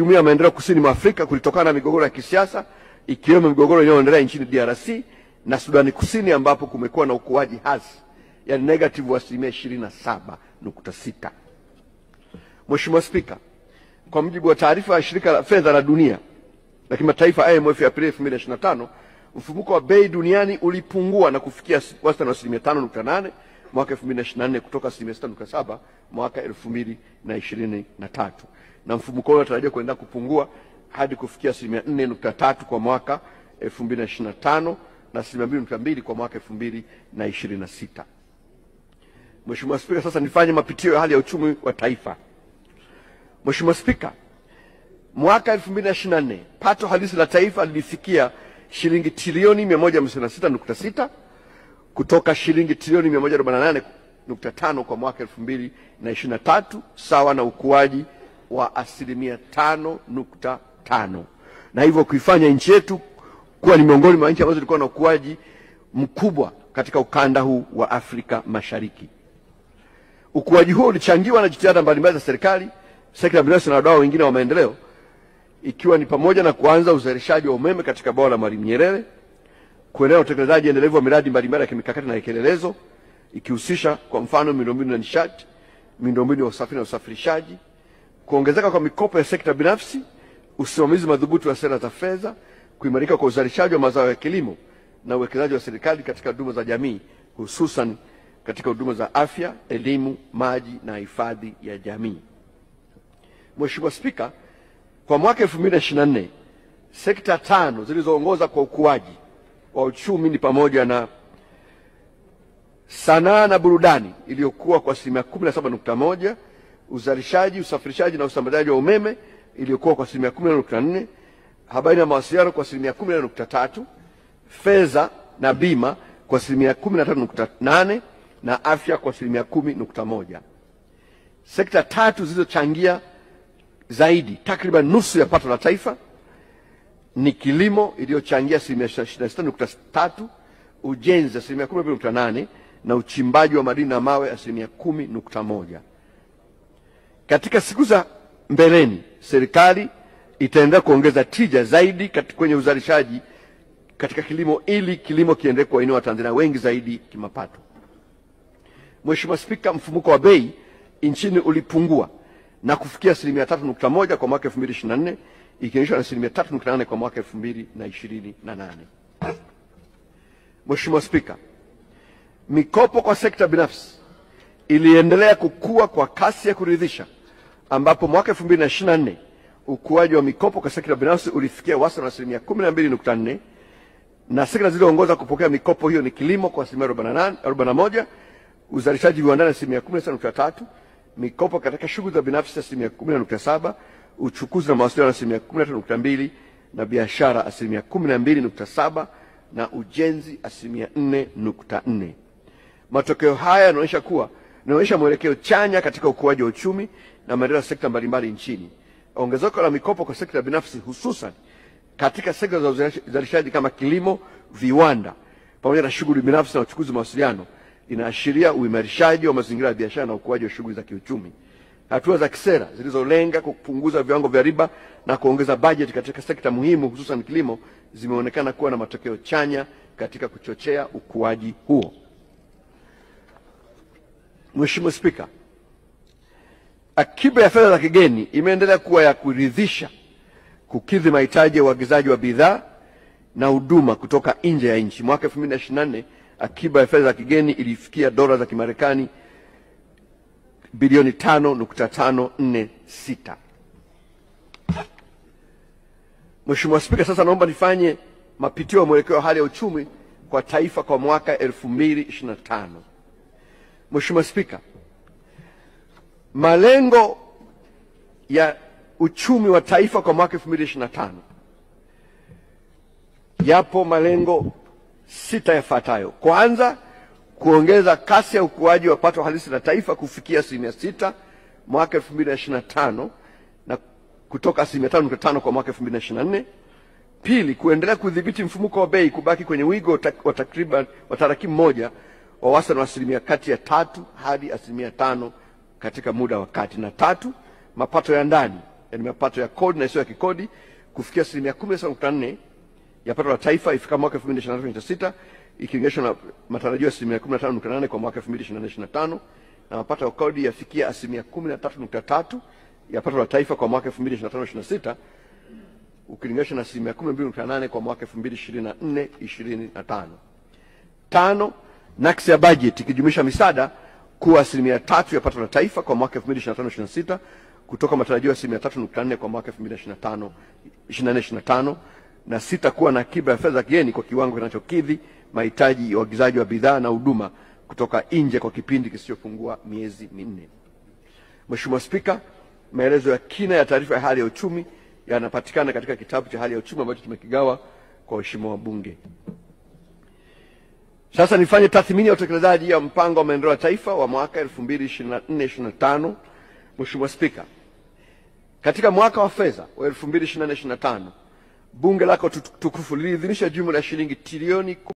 Jumuiya ya Maendeleo Kusini mwa Afrika kulitokana na migogoro ya kisiasa ikiwemo migogoro inayoendelea nchini DRC na Sudani Kusini ambapo kumekuwa na ukuaji hasi, yani negative wa 27.6. Mheshimiwa Spika, kwa mujibu wa taarifa ya Shirika la Fedha la Dunia la Kimataifa IMF ya Aprili 2025, mfumuko wa bei duniani ulipungua na kufikia wastani wa 5.8 mwaka 2024 kutoka 6.7 mwaka 2023, na mfumuko huo unatarajiwa kuendelea kupungua hadi kufikia 4.3 kwa mwaka 2025 na 2.2 kwa mwaka 2026. Mheshimiwa Spika, sasa nifanye mapitio ya hali ya uchumi wa taifa. Mheshimiwa Spika, mwaka 2024 pato halisi la taifa lilifikia shilingi trilioni 156.6 kutoka shilingi trilioni 148.5 kwa mwaka 2023, sawa na ukuaji wa 5.5%, na hivyo kuifanya nchi yetu kuwa ni miongoni mwa nchi ambazo zilikuwa na ukuaji mkubwa katika ukanda huu wa Afrika Mashariki. Ukuaji huo ulichangiwa na jitihada mbalimbali za serikali, sekta binafsi na wadau wengine wa maendeleo, ikiwa ni pamoja na kuanza uzalishaji wa umeme katika bwawa la Mwalimu Nyerere, kuendelea utekelezaji endelevu wa miradi mbalimbali ya kimikakati na kielelezo ikihusisha kwa mfano miundombinu ya nishati, miundombinu ya usafiri na usafirishaji, kuongezeka kwa mikopo ya sekta binafsi, usimamizi madhubuti wa sera za fedha, kuimarika kwa uzalishaji wa mazao ya kilimo na uwekezaji wa serikali katika huduma za jamii, hususan katika huduma za afya, elimu, maji na hifadhi ya jamii. Mheshimiwa Spika, kwa mwaka 2024 sekta 5 zilizoongoza kwa ukuaji wa uchumi ni pamoja na sanaa na burudani iliyokuwa kwa 17.1%, uzalishaji, usafirishaji na usambazaji wa umeme iliyokuwa kwa 10.4%, habari na mawasiliano kwa 10.3%, fedha na bima kwa 13.8% na afya kwa 10.1%. Sekta 3 zilizochangia zaidi takriban nusu ya pato la taifa ni kilimo iliyochangia 26.3%, ujenzi 12.8% na uchimbaji wa madini na mawe 10.1%. Katika siku za mbeleni serikali itaendelea kuongeza tija zaidi kwenye uzalishaji katika kilimo ili kilimo kiendelee kuwainua Watanzania wengi zaidi kimapato. Mheshimiwa Spika, mfumuko wa bei nchini ulipungua na kufikia 3.1% kwa mwaka 2024 ikionyeshwa na 3.8% kwa mwaka 2028. Mheshimiwa Spika, mikopo kwa sekta binafsi iliendelea kukua kwa kasi ya kuridhisha ambapo mwaka 2024 ukuaji wa mikopo kwa sekta binafsi ulifikia wastani wa 12.4%, na sekta zilizoongoza kupokea mikopo hiyo ni kilimo kwa 41%, uzalishaji viwandani 16.3%, mikopo katika shughuli za binafsi 10.7%, uchukuzi na mawasiliano 13.2% na biashara 12.7% na ujenzi 4.4%. Matokeo haya yanaonyesha mwelekeo chanya katika ukuaji wa uchumi na maendeleo ya sekta mbalimbali nchini. Ongezeko la mikopo kwa sekta binafsi hususan katika sekta za uzalishaji kama kilimo, viwanda pamoja na shughuli binafsi na uchukuzi mawasiliano inaashiria uimarishaji wa mazingira ya biashara na ukuaji wa shughuli za kiuchumi. Hatua za kisera zilizolenga kupunguza viwango vya riba na kuongeza bajeti katika sekta muhimu hususan kilimo zimeonekana kuwa na matokeo chanya katika kuchochea ukuaji huo. Mheshimiwa Spika, akiba ya fedha za kigeni imeendelea kuwa ya kuridhisha kukidhi mahitaji ya uagizaji wa bidhaa na huduma kutoka nje ya nchi. Mwaka 2024 akiba ya fedha za kigeni ilifikia dola za Kimarekani bilioni 5.546. Mheshimiwa Spika, sasa naomba nifanye mapitio ya mwelekeo wa hali ya uchumi kwa taifa kwa mwaka 2025. Mheshimiwa Spika, malengo ya uchumi wa taifa kwa mwaka 2025 yapo malengo 6 yafuatayo. Kwanza, kuongeza kasi ya ukuaji wa pato halisi la taifa kufikia 6% mwaka 2025 na kutoka 5.5% kwa mwaka 2024. Pili, kuendelea kudhibiti mfumuko wa bei kubaki kwenye wigo wa takriban wa tarakimu moja wa wastani wa asilimia kati ya 3 hadi 5% katika muda wa kati. Na tatu, mapato ya ndani yaani mapato ya kodi na isiyo ya kikodi, kufikia 17.4% ya pato la taifa ifika mwaka 2025/26 ikilinganishwa na matarajio ya 15.8% kwa mwaka 2024/25, na mapato ya kodi yafikia 13.3% ya pato la taifa kwa mwaka 2025/26 ukilinganisha na 12.8% kwa mwaka 2024/25. 5. Nakisi ya bajeti ikijumuisha misaada kuwa 3% ya pato la taifa kwa mwaka 2025/26 kutoka matarajio ya 3.4% kwa mwaka 2024/25, na 6. Kuwa na akiba ya fedha za kigeni kwa kiwango kinachokidhi mahitaji ya uagizaji wa bidhaa na huduma kutoka nje kwa kipindi kisichopungua miezi 4. Mheshimiwa Spika, maelezo ya kina ya taarifa ya hali ya uchumi yanapatikana katika kitabu cha hali ya uchumi ambacho tumekigawa kwa waheshimiwa wabunge. Sasa nifanye tathmini ya utekelezaji ya mpango wa maendeleo ya taifa wa mwaka 2024/25. Mheshimiwa Spika, katika mwaka wa fedha wa 2024/25 bunge lako tukufu liliidhinisha jumla ya shilingi trilioni